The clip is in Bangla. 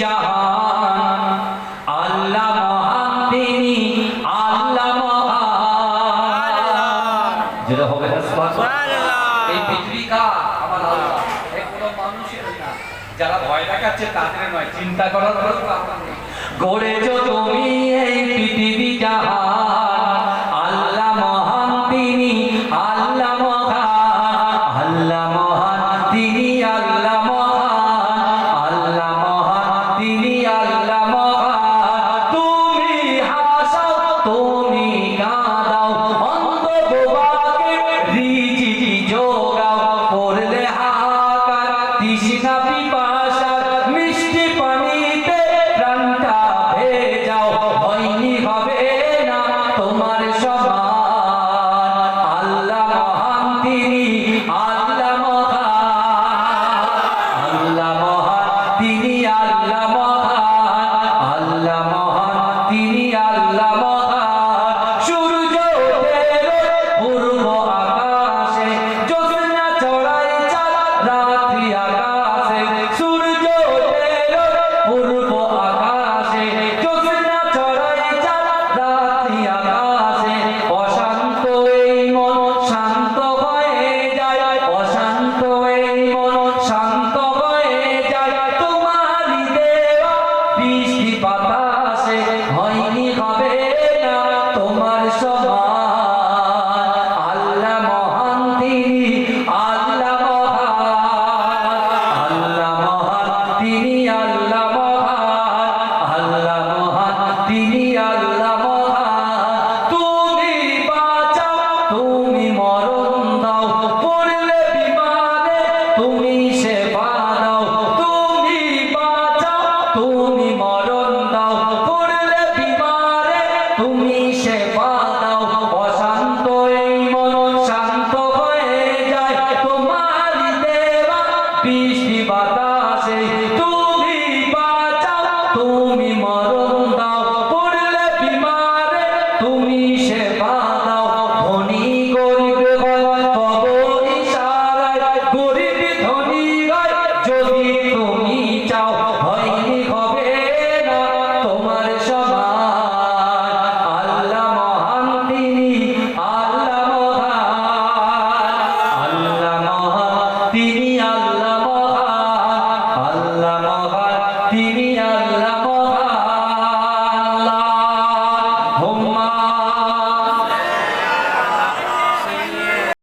জাহান আল্লাহ মহান তিনি আল্লাহ মহান যেটা হবে না সুবহানাল্লাহ। এই পৃথিবীকা আমার আল্লাহ, এই কোনো মানুষের না, যারা ভয় দেখাচ্ছে তাদের নয়, চিন্তা করার দরকার নেই। গড়েছো তুমি এই পৃথিবী জাহান আল্লাহ মহান তিনি আল্লাহ মহান আল্লাহ মহান তিনি আল্লাহ মহান আল্লাহ মহান তিনি আল্লাহ মহান। তুমি হাসাও তুমি কাঁদাও অন্ধ বোবাকে রিজিকি যোগাও, পড়লে হাহাকার তৃষ্ণা পিপাসার মিষ্টি পানিতে প্রাণটা ভেজাও, হয়নি হবে না তোমার সমান আল্লাহ মহান তিনি আল্লাহ মহান আল্লাহ মহান তিনি আল্লাহ মহান আল্লাহ মহান তিনি আল্লাহ মহান। সূর্য ওঠে পূর্ব আকাশে, জ্যোৎস্না ছড়ায় চাঁদ রাত্রি আকাশে। সূর্য ওঠে পূর্ব আকাশে, জ্যোৎস্না ছড়ায় চাঁদ রাত্রি আকাশে। অশান্ত এই মন শান্ত হয়ে যায়, অশান্ত এই মন শান্ত হয়ে যায়, তোমারই দেওয়া বৃষ্টি বাতাসে হয়নি হবে না তোমার সমান আল্লাহ মহান তিনি আল্লাহ মহান আল্লাহ মহান তিনি আল্লাহ মহান আল্লাহ মহান তিনি আল্লাহ মহান। তুমি বাঁচাও তুমি মরণ দাও, পড়লে বিমানে তুমি সেবা দাও। তুমি বাঁচাও তুমি মরণ দাও, পড়লে বিমানে তুমি সেবা দাও। অশান্ত এই মন শান্ত হয়ে যায়, তোমারই দেওয়া বৃষ্টি বাতাসে